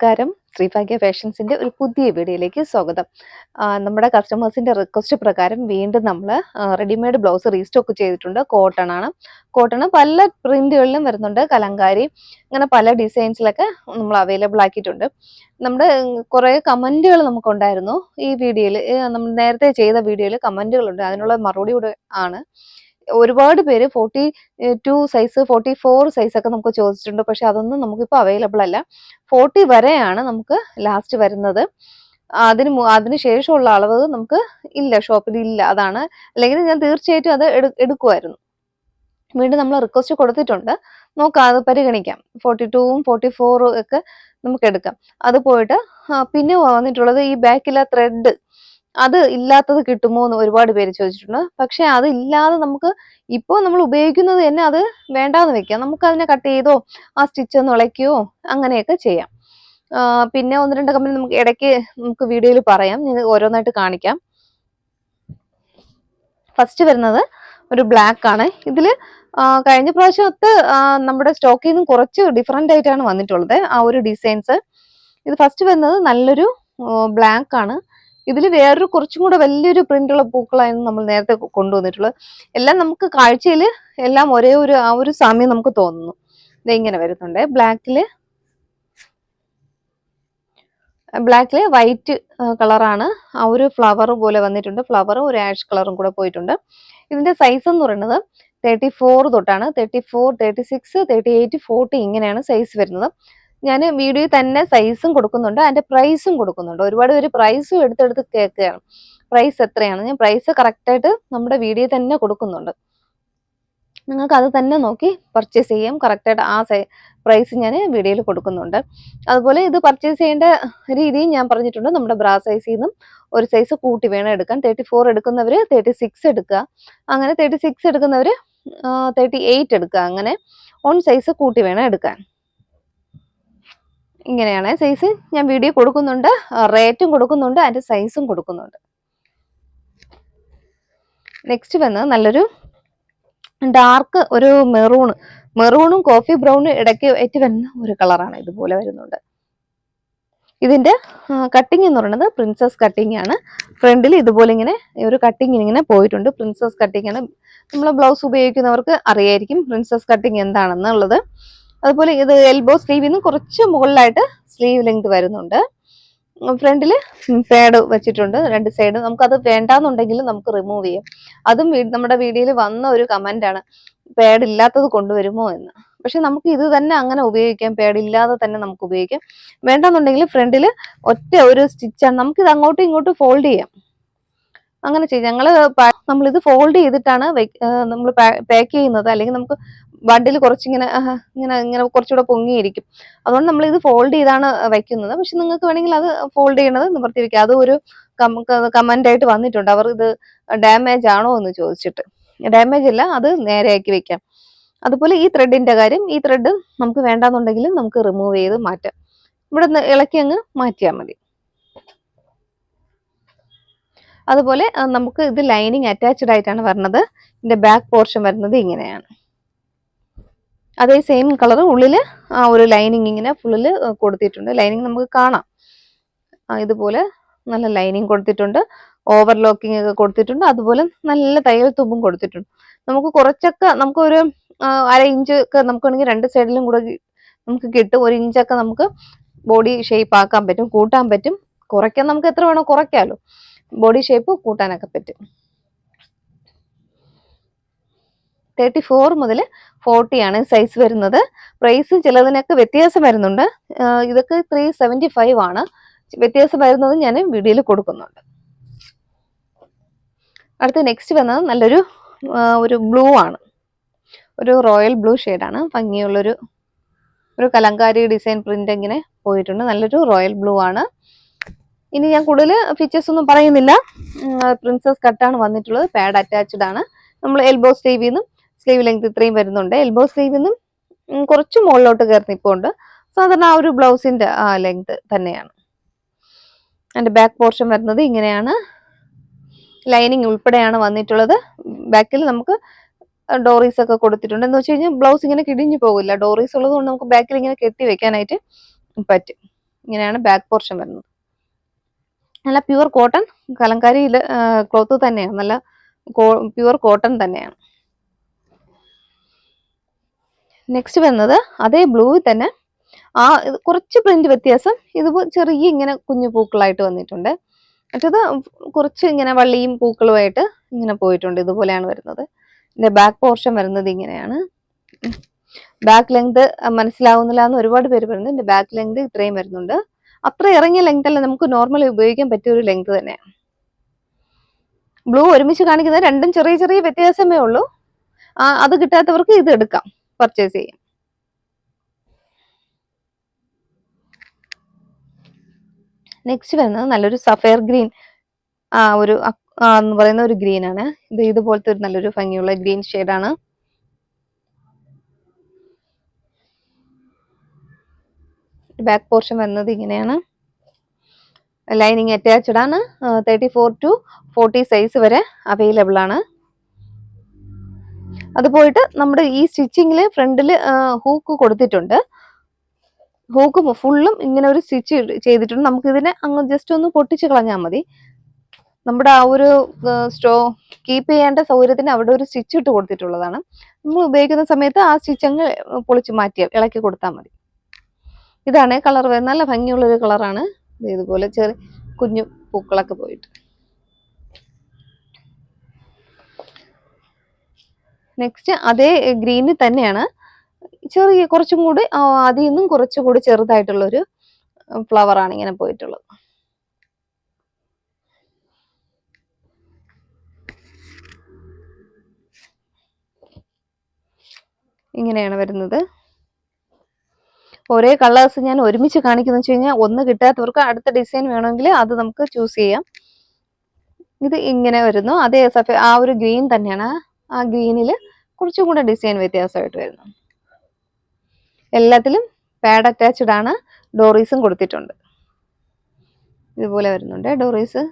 നമസ്കാരം. ശ്രീഭാഗ്യ ഫാഷൻസിന്റെ ഒരു പുതിയ വീഡിയോയിലേക്ക് സ്വാഗതം. നമ്മുടെ കസ്റ്റമേഴ്സിന്റെ റിക്വസ്റ്റ് പ്രകാരം വീണ്ടും നമ്മൾ റെഡിമെയ്ഡ് ബ്ലൗസ് റീസ്റ്റോക്ക് ചെയ്തിട്ടുണ്ട്. കോട്ടൺ ആണ്. കോട്ടൺ പല പ്രിന്റുകളിലും വരുന്നുണ്ട്. കലങ്കാരി അങ്ങനെ പല ഡിസൈൻസിലൊക്കെ നമ്മൾ അവൈലബിൾ ആക്കിയിട്ടുണ്ട്. നമ്മുടെ കുറെ കമന്റുകൾ നമുക്കുണ്ടായിരുന്നു ഈ വീഡിയോയിൽ. നമ്മൾ നേരത്തെ ചെയ്ത വീഡിയോയിൽ കമന്റുകളുണ്ട്, അതിനുള്ള മറുപടി കൂടെ ആണ്. ഒരുപാട് പേര് 42 സൈസ് 44 സൈസ് ഒക്കെ നമുക്ക് ചോദിച്ചിട്ടുണ്ട്. പക്ഷെ അതൊന്നും നമുക്കിപ്പോൾ അവൈലബിൾ അല്ല. 40 വരെയാണ് നമുക്ക് ലാസ്റ്റ് വരുന്നത്. അതിന് ശേഷമുള്ള അളവ് നമുക്ക് ഇല്ല, ഷോപ്പിൽ ഇല്ല. അതാണ്, അല്ലെങ്കിൽ ഞാൻ തീർച്ചയായിട്ടും അത് എടുക്കുമായിരുന്നു. വീണ്ടും നമ്മൾ റിക്വസ്റ്റ് കൊടുത്തിട്ടുണ്ട്, നോക്കാം, അത് പരിഗണിക്കാം. 42ഉം 44ഉം ഒക്കെ നമുക്ക് എടുക്കാം. അത് പോയിട്ട് പിന്നെ വന്നിട്ടുള്ളത് ഈ ബാക്കിലെ ത്രെഡ്, അത് ഇല്ലാത്തത് കിട്ടുമോ എന്ന് ഒരുപാട് പേര് ചോദിച്ചിട്ടുണ്ട്. പക്ഷെ അത് ഇല്ലാതെ നമുക്ക് ഇപ്പോൾ നമ്മൾ ഉപയോഗിക്കുന്നത് തന്നെ അത് വേണ്ടാന്ന് വെക്കാം. നമുക്ക് അതിനെ കട്ട് ചെയ്തോ ആ സ്റ്റിച്ച് ഒന്ന് ഉളയ്ക്കുകയോ അങ്ങനെയൊക്കെ ചെയ്യാം. പിന്നെ ഒന്ന് രണ്ട് കമ്പനി നമുക്ക് ഇടയ്ക്ക് നമുക്ക് വീഡിയോയിൽ പറയാം, ഞാൻ ഓരോന്നായിട്ട് കാണിക്കാം. ഫസ്റ്റ് വരുന്നത് ഒരു ബ്ലാക്ക് ആണ്. ഇതില് കഴിഞ്ഞ പ്രാവശ്യത്ത് നമ്മുടെ സ്റ്റോക്കിൽ നിന്നും കുറച്ച് ഡിഫറെന്റ് ആയിട്ടാണ് വന്നിട്ടുള്ളത് ആ ഒരു ഡിസൈൻസ്. ഇത് ഫസ്റ്റ് വരുന്നത് നല്ലൊരു ബ്ലാക്ക് ആണ്. ഇതിൽ വേറൊരു കുറച്ചും കൂടെ വലിയൊരു പ്രിന്റുള്ള പൂക്കളായിരുന്നു നമ്മൾ നേരത്തെ കൊണ്ടുവന്നിട്ടുള്ളത്. എല്ലാം നമുക്ക് കാഴ്ചയിൽ എല്ലാം ഒരേ ഒരു ആ ഒരു സാമ്യം നമുക്ക് തോന്നുന്നു. ഇത് ഇങ്ങനെ വരുന്നുണ്ട്. ബ്ലാക്കില് വൈറ്റ് കളറാണ്. ആ ഒരു ഫ്ലവർ പോലെ വന്നിട്ടുണ്ട്. ഫ്ലവറും ഒരു ആഷ് കളറും കൂടെ പോയിട്ടുണ്ട്. ഇതിന്റെ സൈസ് എന്ന് പറയുന്നത് 34 തൊട്ടാണ്. 34, 36, 38, 40 ഇങ്ങനെയാണ് സൈസ് വരുന്നത്. ഞാൻ വീഡിയോയിൽ തന്നെ സൈസും കൊടുക്കുന്നുണ്ട്, അതിന്റെ പ്രൈസും കൊടുക്കുന്നുണ്ട്. ഒരുപാട് പേര് പ്രൈസും എടുത്തെടുത്ത് കേൾക്കുകയാണ്, പ്രൈസ് എത്രയാണ്. ഞാൻ പ്രൈസ് കറക്റ്റായിട്ട് നമ്മുടെ വീഡിയോയിൽ തന്നെ കൊടുക്കുന്നുണ്ട്. നിങ്ങൾക്ക് അത് തന്നെ നോക്കി പർച്ചേസ് ചെയ്യാം. കറക്റ്റായിട്ട് ആ പ്രൈസ് ഞാൻ വീഡിയോയിൽ കൊടുക്കുന്നുണ്ട്. അതുപോലെ ഇത് പർച്ചേസ് ചെയ്യേണ്ട രീതി ഞാൻ പറഞ്ഞിട്ടുണ്ട്. നമ്മുടെ ബ്രാ സൈസിൽ നിന്നും ഒരു സൈസ് കൂട്ടി വേണം എടുക്കാൻ. 34 എടുക്കുന്നവർ 36 എടുക്കുക, അങ്ങനെ 36 എടുക്കുന്നവർ 38 എടുക്കുക, അങ്ങനെ 1 സൈസ് കൂട്ടി വേണം എടുക്കാൻ. ഇങ്ങനെയാണ് സൈസ്. ഞാൻ വീഡിയോ കൊടുക്കുന്നുണ്ട്, റേറ്റും കൊടുക്കുന്നുണ്ട്, അതിന്റെ സൈസും കൊടുക്കുന്നുണ്ട്. നെക്സ്റ്റ് വന്ന് നല്ലൊരു ഡാർക്ക് ഒരു മെറൂണും കോഫി ബ്രൗണും ഇടയ്ക്ക് ഏറ്റ് വരുന്ന ഒരു കളറാണ്. ഇതുപോലെ വരുന്നുണ്ട്. ഇതിന്റെ കട്ടിങ് എന്ന് പറയുന്നത് പ്രിൻസസ് കട്ടിങ് ആണ്. ഫ്രണ്ടിൽ ഇതുപോലെ ഇങ്ങനെ ഒരു കട്ടിങ് ഇങ്ങനെ പോയിട്ടുണ്ട്. പ്രിൻസസ് കട്ടിങ് ആണ്. നമ്മൾ ബ്ലൗസ് ഉപയോഗിക്കുന്നവർക്ക് അറിയായിരിക്കും പ്രിൻസസ് കട്ടിങ് എന്താണെന്നുള്ളത്. അതുപോലെ ഇത് എൽബോ സ്ലീവിൽ നിന്ന് കുറച്ച് മുകളിലായിട്ട് സ്ലീവ് ലെങ്ത് വരുന്നുണ്ട്. ഫ്രണ്ടിൽ പാഡ് വെച്ചിട്ടുണ്ട് 2 സൈഡും. നമുക്കത് വേണ്ടാന്നുണ്ടെങ്കിൽ നമുക്ക് റിമൂവ് ചെയ്യാം. അതും നമ്മുടെ വീഡിയോയിൽ വന്ന ഒരു കമന്റ് ആണ്, പാഡ് ഇല്ലാത്തത് കൊണ്ടുവരുമോ എന്ന്. പക്ഷെ നമുക്ക് ഇത് തന്നെ അങ്ങനെ ഉപയോഗിക്കാം, പാഡ് ഇല്ലാതെ തന്നെ നമുക്ക് ഉപയോഗിക്കാം. വേണ്ടാന്നുണ്ടെങ്കിൽ ഫ്രണ്ടിൽ ഒറ്റ ഒരു സ്റ്റിച്ചാണ്, നമുക്കിത് അങ്ങോട്ടും ഇങ്ങോട്ടും ഫോൾഡ് ചെയ്യാം. അങ്ങനെ ചെയ്യാം. നമ്മളിത് ഫോൾഡ് ചെയ്തിട്ടാണ് നമ്മൾ പാക്ക് ചെയ്യുന്നത്. അല്ലെങ്കിൽ നമുക്ക് ബണ്ടിൽ കുറച്ചിങ്ങനെ ഇങ്ങനെ കുറച്ചുകൂടെ പൊങ്ങിയിരിക്കും. അതുകൊണ്ട് നമ്മൾ ഇത് ഫോൾഡ് ചെയ്താണ് വെക്കുന്നത്. പക്ഷെ നിങ്ങൾക്ക് വേണമെങ്കിൽ അത് ഫോൾഡ് ചെയ്യണത് നിവർത്തി വെക്കാം. അത് ഒരു കമന്റ് ആയിട്ട് വന്നിട്ടുണ്ട്, അവർ ഇത് ഡാമേജ് ആണോ എന്ന് ചോദിച്ചിട്ട്. ഡാമേജ് അല്ല, അത് നേരെയാക്കി വെക്കാം. അതുപോലെ ഈ ത്രെഡിന്റെ കാര്യം, ഈ ത്രെഡ് നമുക്ക് വേണ്ടാന്നുണ്ടെങ്കിൽ നമുക്ക് റിമൂവ് ചെയ്ത് മാറ്റാം. ഇവിടെ നിന്ന് ഇളക്കി അങ്ങ് മാറ്റിയാൽ മതി. അതുപോലെ നമുക്ക് ഇത് ലൈനിങ് അറ്റാച്ച്ഡ് ആയിട്ടാണ് വരുന്നത്. ഇതിന്റെ ബാക്ക് പോർഷൻ വരുന്നത് ഇങ്ങനെയാണ്. അതേ സെയിം കളർ ഉള്ളില് ആ ഒരു ലൈനിങ് ഇങ്ങനെ ഫുള്ളില് കൊടുത്തിട്ടുണ്ട്. ലൈനിങ് നമുക്ക് കാണാം. ഇതുപോലെ നല്ല ലൈനിങ് കൊടുത്തിട്ടുണ്ട്. ഓവർലോക്കിംഗ് ഒക്കെ കൊടുത്തിട്ടുണ്ട്. അതുപോലെ നല്ല തയ്യൽ തുമ്പും കൊടുത്തിട്ടുണ്ട്. നമുക്ക് കുറച്ചൊക്കെ നമുക്കൊരു 1/2 ഇഞ്ച് ഒക്കെ നമുക്ക് വേണമെങ്കിൽ 2 സൈഡിലും കൂടെ നമുക്ക് കിട്ടും. 1 ഇഞ്ചൊക്കെ നമുക്ക് ബോഡി ഷേപ്പ് ആക്കാൻ പറ്റും, കൂട്ടാൻ പറ്റും. കുറയ്ക്കാൻ നമുക്ക് എത്ര വേണോ കുറയ്ക്കാമല്ലോ. ബോഡി ഷേപ്പ് കൂട്ടാനൊക്കെ പറ്റും. 34 മുതൽ 40 ആണ് സൈസ് വരുന്നത്. പ്രൈസ് ചിലതിനൊക്കെ വ്യത്യാസം വരുന്നുണ്ട്. ഇതൊക്കെ 375 ആണ്. വ്യത്യാസം വരുന്നത് ഞാൻ വീഡിയോയിൽ കൊടുക്കുന്നുണ്ട്. അടുത്ത നെക്സ്റ്റ് വന്നത് നല്ലൊരു ഒരു ബ്ലൂ ആണ്. ഒരു റോയൽ ബ്ലൂ ഷെയ്ഡാണ്. ഭംഗിയുള്ളൊരു കലങ്കാരി ഡിസൈൻ പ്രിന്റ് ഇങ്ങനെ പോയിട്ടുണ്ട്. നല്ലൊരു റോയൽ ബ്ലൂ ആണ്. ഇനി ഞാൻ കൂടുതൽ ഫീച്ചേഴ്സ് ഒന്നും പറയുന്നില്ല. പ്രിൻസസ് കട്ടാണ് വന്നിട്ടുള്ളത്. പാഡ് അറ്റാച്ച്ഡ് ആണ്. നമ്മൾ എൽബോ സ്ലീവിൽ നിന്നും സ്ലീവ് ലെങ്ത് ഇത്രയും വരുന്നുണ്ട്. എൽബോ സ്ലീവിൽ നിന്നും കുറച്ച് മുകളിലോട്ട് കയറി നിൽപ്പുണ്ട്. സാധാരണ ആ ഒരു ബ്ലൗസിന്റെ ആ ലെങ്ത് തന്നെയാണ്. അതിന്റെ ബാക്ക് പോർഷൻ വരുന്നത് ഇങ്ങനെയാണ്. ലൈനിങ് ഉൾപ്പെടെയാണ് വന്നിട്ടുള്ളത്. ബാക്കിൽ നമുക്ക് ഡോറീസ് ഒക്കെ കൊടുത്തിട്ടുണ്ട്. എന്ന് വെച്ച് കഴിഞ്ഞാൽ ബ്ലൗസ് ഇങ്ങനെ കിടിഞ്ഞു പോകില്ല. ഡോറീസ് ഉള്ളത് കൊണ്ട് നമുക്ക് ബാക്കിൽ ഇങ്ങനെ കെട്ടി വെക്കാനായിട്ട് പറ്റും. ഇങ്ങനെയാണ് ബാക്ക് പോർഷൻ വരുന്നത്. നല്ല പ്യുവർ കോട്ടൺ കലങ്കാരിയിൽ ക്ലോത്ത് തന്നെയാണ്, നല്ല പ്യുവർ കോട്ടൺ തന്നെയാണ്. നെക്സ്റ്റ് വരുന്നത് അതേ ബ്ലൂവിൽ തന്നെ കുറച്ച് പ്രിന്റ് വ്യത്യാസം, ഇത് ചെറിയ ഇങ്ങനെ കുഞ്ഞു പൂക്കളായിട്ട് വന്നിട്ടുണ്ട്. മറ്റത് കുറച്ച് ഇങ്ങനെ വള്ളിയും പൂക്കളുമായിട്ട് ഇങ്ങനെ പോയിട്ടുണ്ട്. ഇതുപോലെയാണ് വരുന്നത്. ഇതിന്റെ ബാക്ക് പോർഷൻ വരുന്നത് ഇങ്ങനെയാണ്. ബാക്ക് ലെങ്ത് മനസ്സിലാവുന്നില്ല എന്ന് ഒരുപാട് പേര് പറയുന്നത്. ഇതിന്റെ ബാക്ക് ലെങ്ത് ഇത്രയും വരുന്നുണ്ട്. അത്ര ഇറങ്ങിയ ലെങ്ത് അല്ല, നമുക്ക് നോർമലി ഉപയോഗിക്കാൻ പറ്റിയ ഒരു ലെങ്ത് തന്നെയാണ്. ബ്ലൂ ഒരുമിച്ച് കാണിക്കുന്നത് രണ്ടും ചെറിയ ചെറിയ വ്യത്യാസമേ ഉള്ളൂ. അത് കിട്ടാത്തവർക്ക് ഇത് എടുക്കാം, പർച്ചേസ് ചെയ്യാം. നെക്സ്റ്റ് വരുന്നത് നല്ലൊരു സഫയർ ഗ്രീൻ ഒരു എന്ന് പറയുന്ന ഒരു ഗ്രീൻ ആണ്. ഇതുപോലത്തെ ഒരു നല്ലൊരു ഭംഗിയുള്ള ഗ്രീൻ ഷെയ്ഡാണ്. ബാക്ക് പോർഷൻ വരുന്നത് ഇങ്ങനെയാണ്. ലൈനിങ് അറ്റാച്ച്ഡ് ആണ്. 34 to 40 സൈസ് വരെ അവൈലബിൾ ആണ്. അത് പോയിട്ട് നമ്മുടെ ഈ സ്റ്റിച്ചിങ്ങില് ഫ്രണ്ടില് ഹൂക്ക് കൊടുത്തിട്ടുണ്ട്. ഹൂക്ക് ഫുള്ളും ഇങ്ങനെ ഒരു സ്റ്റിച്ച് ചെയ്തിട്ടുണ്ട്. നമുക്ക് ഇതിനെ അങ്ങ് ജസ്റ്റ് ഒന്ന് പൊട്ടിച്ച് കളഞ്ഞാൽ മതി. നമ്മുടെ ആ ഒരു കീപ്പ് ചെയ്യേണ്ട സൗകര്യത്തിന് അവിടെ ഒരു സ്റ്റിച്ച് ഇട്ട് കൊടുത്തിട്ടുള്ളതാണ്. നമ്മൾ ഉപയോഗിക്കുന്ന സമയത്ത് ആ സ്റ്റിച്ച് അങ്ങ് പൊളിച്ച് ഇളക്കി കൊടുത്താൽ മതി. ഇതാണ് കളർ വരുന്നത്. നല്ല ഭംഗിയുള്ളൊരു കളറാണ്. ഇതുപോലെ ചെറിയ കുഞ്ഞു പൂക്കളൊക്കെ പോയിട്ട്. നെക്സ്റ്റ് അതേ ഗ്രീനിൽ തന്നെയാണ്, ചെറിയ കുറച്ചും കൂടി അതിൽ നിന്നും കുറച്ചുകൂടി ചെറുതായിട്ടുള്ളൊരു ഫ്ലവറാണ് ഇങ്ങനെ പോയിട്ടുള്ളത്. ഇങ്ങനെയാണ് വരുന്നത്. ഒരേ കളേഴ്സ് ഞാൻ ഒരുമിച്ച് കാണിക്കുന്ന വെച്ച് കഴിഞ്ഞാൽ ഒന്ന് കിട്ടാത്തവർക്ക് അടുത്ത ഡിസൈൻ വേണമെങ്കിൽ അത് നമുക്ക് ചൂസ് ചെയ്യാം. ഇത് ഇങ്ങനെ വരുന്നു. അതേ ആ ഒരു ഗ്രീൻ തന്നെയാണ്. ആ ഗ്രീനിൽ കുറച്ചും കൂടെ ഡിസൈൻ വ്യത്യാസമായിട്ട് വരുന്നു. എല്ലാത്തിലും പാഡ് അറ്റാച്ച്ഡ് ആണ്. ഡോറീസും കൊടുത്തിട്ടുണ്ട്. ഇതുപോലെ വരുന്നുണ്ട് ഡോറീസ്.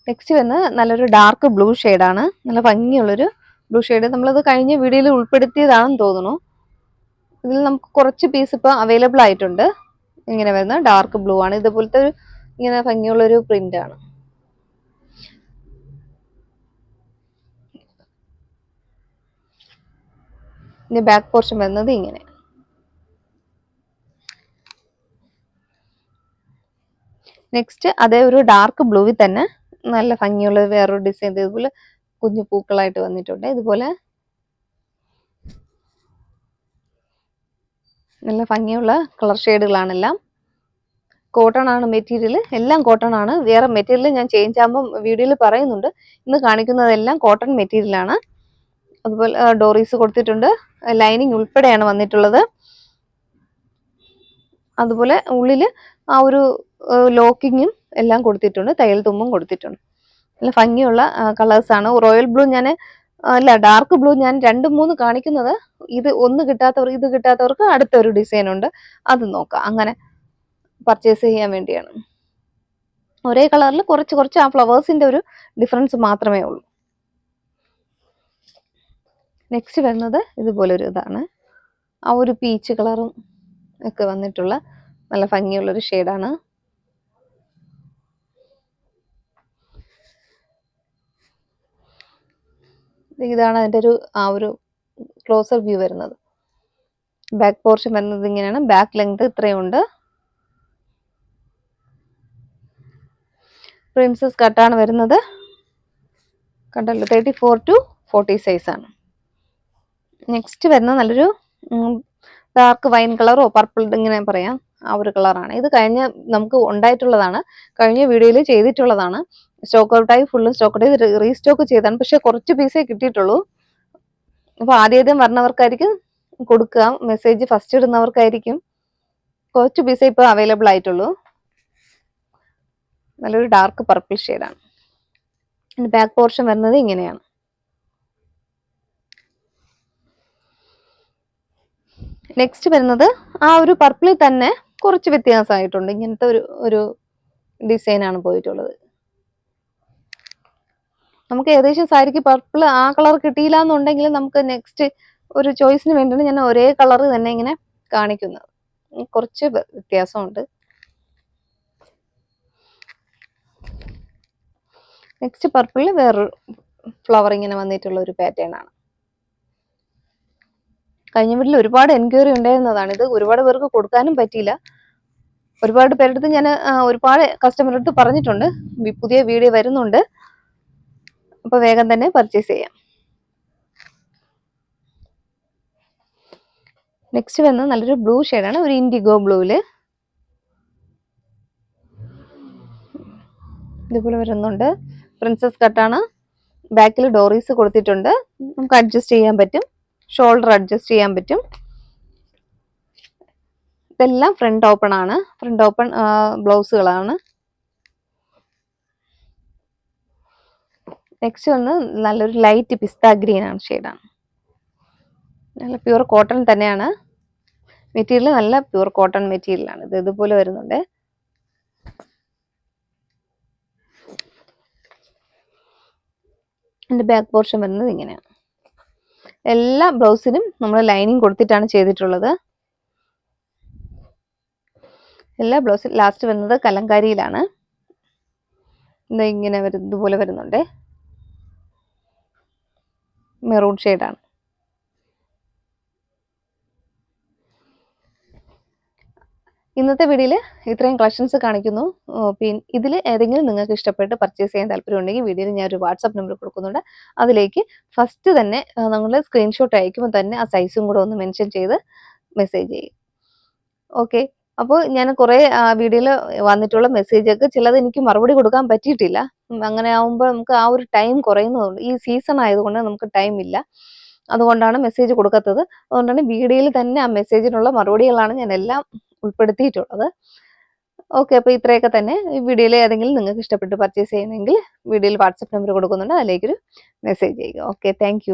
നെക്സ്റ്റ് വരുന്നത് നല്ലൊരു ഡാർക്ക് ബ്ലൂ ഷെയ്ഡാണ്. നല്ല ഭംഗിയുള്ളൊരു ബ്ലൂ ഷെയ്ഡ്. നമ്മളത് കഴിഞ്ഞ വീഡിയോയിൽ ഉൾപ്പെടുത്തിയതാണെന്ന് തോന്നുന്നു. ഇതിൽ നമുക്ക് കുറച്ച് പീസ് ഇപ്പോൾ അവൈലബിൾ ആയിട്ടുണ്ട്. ഇങ്ങനെ വരുന്ന ഡാർക്ക് ബ്ലൂ ആണ്. ഇതുപോലത്തെ ഒരു ഇങ്ങനെ ഭംഗിയുള്ളൊരു പ്രിന്റ് ആണ്. ഇതിന്റെ ബാക്ക് പോർഷൻ വരുന്നത് ഇങ്ങനെ. നെക്സ്റ്റ് അതേ ഒരു ഡാർക്ക് ബ്ലൂവിൽ തന്നെ നല്ല ഭംഗിയുള്ള വേറൊരു ഡിസൈൻ ഇതുപോലെ കുഞ്ഞു പൂക്കളായിട്ട് വന്നിട്ടുണ്ട്. ഇതുപോലെ നല്ല ഭംഗിയുള്ള കളർ ഷെയ്ഡുകളാണെല്ലാം. കോട്ടൺ ആണ് മെറ്റീരിയൽ, എല്ലാം കോട്ടൺ ആണ്. വേറെ മെറ്റീരിയൽ ഞാൻ ചേഞ്ച് ആകുമ്പോൾ വീഡിയോയിൽ പറയുന്നുണ്ട്. ഇന്ന് കാണിക്കുന്നതെല്ലാം കോട്ടൺ മെറ്റീരിയൽ ആണ്. അതുപോലെ ഡോറീസ് കൊടുത്തിട്ടുണ്ട്. ലൈനിങ് ഉൾപ്പെടെയാണ് വന്നിട്ടുള്ളത്. അതുപോലെ ഉള്ളിൽ ആ ഒരു ലോക്കിങ്ങും എല്ലാം കൊടുത്തിട്ടുണ്ട്. തയ്യൽ തുമ്പും കൊടുത്തിട്ടുണ്ട്. നല്ല ഭംഗിയുള്ള കളേഴ്സ് ആണ്. റോയൽ ബ്ലൂ ഡാർക്ക് ബ്ലൂ ഞാൻ 2-3 കാണിക്കുന്നത്. ഇത് കിട്ടാത്തവർക്ക് അടുത്തൊരു ഡിസൈൻ ഉണ്ട്, അത് നോക്കാം. അങ്ങനെ പർച്ചേസ് ചെയ്യാൻ വേണ്ടിയാണ്. ഒരേ കളറിൽ കുറച്ച് ആ ഫ്ലവേഴ്സിന്റെ ഒരു ഡിഫറൻസ് മാത്രമേ ഉള്ളൂ. നെക്സ്റ്റ് വരുന്നത് ഇതുപോലെ ഒരു ഇതാണ്. ആ ഒരു പീച്ച് കളറും ഒക്കെ വന്നിട്ടുള്ള നല്ല ഭംഗിയുള്ളൊരു ഷെയ്ഡാണ്. ഇതാണ് അതിൻ്റെ ഒരു ക്ലോസർ വ്യൂ വരുന്നത്. ബാക്ക് പോർഷൻ വരുന്നത് ഇങ്ങനെയാണ്. ബാക്ക് ലെങ്ത് ഇത്രയുണ്ട്. പ്രിൻസസ് കട്ടാണ് വരുന്നത്. കണ്ടല്ലോ, 34 to 40 സൈസ് ആണ്. നെക്സ്റ്റ് വരുന്നത് നല്ലൊരു ഡാർക്ക് വൈൻ കളറോ പർപ്പിൾ ഇങ്ങനെ പറയാം, ആ ഒരു കളറാണ്. ഇത് നമുക്ക് ഉണ്ടായിട്ടുള്ളതാണ്, കഴിഞ്ഞ വീഡിയോയിൽ ചെയ്തിട്ടുള്ളതാണ്. സ്റ്റോക്ക് ഔട്ടായി, ഫുള്ളും സ്റ്റോക്ക് ഔട്ട് ചെയ്ത് റീസ്റ്റോക്ക് ചെയ്താണ്. പക്ഷെ കുറച്ച് പീസേ കിട്ടിയിട്ടുള്ളൂ. അപ്പൊ ആദ്യം പറഞ്ഞവർക്കായിരിക്കും കൊടുക്കുക, മെസ്സേജ് ഫസ്റ്റ് ഇടുന്നവർക്കായിരിക്കും. കുറച്ച് പീസേ ഇപ്പൊ അവൈലബിൾ ആയിട്ടുള്ളൂ. നല്ലൊരു ഡാർക്ക് പർപ്പിൾ ഷെയ്ഡാണ്. ബാക്ക് പോർഷൻ വരുന്നത് ഇങ്ങനെയാണ്. നെക്സ്റ്റ് വരുന്നത് ആ ഒരു പർപ്പിളിൽ തന്നെ കുറച്ച് വ്യത്യാസമായിട്ടുണ്ട്. ഇങ്ങനത്തെ ഒരു ഡിസൈൻ ആണ് പോയിട്ടുള്ളത്. നമുക്ക് ഏകദേശം സാരിക്ക് പർപ്പിൾ ആ കളർ കിട്ടിയില്ല എന്നുണ്ടെങ്കിൽ നമുക്ക് നെക്സ്റ്റ് ഒരു ചോയ്സിന് വേണ്ടിയാണ് ഞാൻ ഒരേ കളർ തന്നെ ഇങ്ങനെ കാണിക്കുന്നത്. കുറച്ച് വ്യത്യാസമുണ്ട്. നെക്സ്റ്റ് പർപ്പിളിൽ വേറൊരു ഫ്ലവർ ഇങ്ങനെ വന്നിട്ടുള്ള ഒരു പാറ്റേൺ ആണ്. കഴിഞ്ഞ വീട്ടിൽ ഒരുപാട് എൻക്വയറി ഉണ്ടായിരുന്നതാണ് ഇത്. ഒരുപാട് പേർക്ക് കൊടുക്കാനും പറ്റിയില്ല. ഒരുപാട് പേരെടുത്ത് ഞാൻ ഒരുപാട് കസ്റ്റമർ അടുത്ത് പറഞ്ഞിട്ടുണ്ട് പുതിയ വീഡിയോ വരുന്നുണ്ട്, അപ്പൊ വേഗം തന്നെ പർച്ചേസ് ചെയ്യാം. നെക്സ്റ്റ് വരുന്നത് നല്ലൊരു ബ്ലൂ ഷെയ്ഡാണ്, ഒരു ഇൻഡിഗോ ബ്ലൂവില് ഇതുപോലെ വരുന്നുണ്ട്. പ്രിൻസസ് കട്ടാണ്, ബാക്കിൽ ഡോറീസ് കൊടുത്തിട്ടുണ്ട്. നമുക്ക് അഡ്ജസ്റ്റ് ചെയ്യാൻ പറ്റും, ഷോൾഡർ അഡ്ജസ്റ്റ് ചെയ്യാൻ പറ്റും. ഇതെല്ലാം ഫ്രണ്ട് ഓപ്പൺ ആണ്, ഫ്രണ്ട് ഓപ്പൺ ബ്ലൗസുകളാണ്. നെക്സ്റ്റ് വന്ന് നല്ലൊരു ലൈറ്റ് പിസ്ത ഗ്രീൻ ആണ്, ഷെയ്ഡാണ്. നല്ല പ്യൂർ കോട്ടൺ തന്നെയാണ് മെറ്റീരിയൽ, നല്ല പ്യൂർ കോട്ടൺ മെറ്റീരിയലാണ് ഇത്. ഇതുപോലെ വരുന്നുണ്ട്. എൻ്റെ ബാക്ക് പോർഷൻ വരുന്നത് ഇങ്ങനെയാണ്. എല്ലാ ബ്ലൗസിനും നമ്മൾ ലൈനിങ് കൊടുത്തിട്ടാണ് ചെയ്തിട്ടുള്ളത്. എല്ലാ ബ്ലൗസും ലാസ്റ്റ് വരുന്നത് കലങ്കാരിയിലാണ്. ഇങ്ങനെ ഇതുപോലെ വരുന്നുണ്ട്, മെറൂൺ ഷെയ്ഡാണ്. ഇന്നത്തെ വീഡിയോയിൽ ഇത്രയും കളക്ഷൻസ് കാണിക്കുന്നു. പിന്നെ ഇതിൽ ഏതെങ്കിലും നിങ്ങൾക്ക് ഇഷ്ടപ്പെട്ട് പർച്ചേസ് ചെയ്യാൻ താല്പര്യമുണ്ടെങ്കിൽ വീഡിയോയിൽ ഞാൻ ഒരു വാട്സാപ്പ് നമ്പർ കൊടുക്കുന്നുണ്ട്. അതിലേക്ക് ഫസ്റ്റ് തന്നെ നിങ്ങൾ സ്ക്രീൻഷോട്ട് അയക്കുമ്പോൾ തന്നെ ആ സൈസും കൂടെ ഒന്ന് മെൻഷൻ ചെയ്ത് മെസ്സേജ് ചെയ്യും. ഓക്കെ, അപ്പോൾ ഞാൻ കുറേ വീഡിയോയിൽ വന്നിട്ടുള്ള മെസ്സേജൊക്കെ ചിലത് എനിക്ക് മറുപടി കൊടുക്കാൻ പറ്റിയിട്ടില്ല. അങ്ങനെ ആകുമ്പോൾ നമുക്ക് ആ ഒരു ടൈം കുറയുന്നതുകൊണ്ട്, ഈ സീസൺ ആയതുകൊണ്ട് നമുക്ക് ടൈം ഇല്ല, അതുകൊണ്ടാണ് മെസ്സേജ് കൊടുക്കാത്തത്. അതുകൊണ്ടാണ് വീഡിയോയിൽ തന്നെ ആ മെസ്സേജിനുള്ള മറുപടികളാണ് ഞാൻ എല്ലാം ഉൾപ്പെടുത്തിയിട്ടുള്ളത്. ഓക്കെ, അപ്പോൾ ഇത്രയൊക്കെ തന്നെ. ഈ വീഡിയോയിൽ ഏതെങ്കിലും നിങ്ങൾക്ക് ഇഷ്ടപ്പെട്ട് പർച്ചേസ് ചെയ്യണമെങ്കിൽ വീഡിയോയിൽ വാട്സപ്പ് നമ്പർ കൊടുക്കുന്നുണ്ട്, അതിലേക്കൊരു മെസ്സേജ് ചെയ്യുക. Okay, thank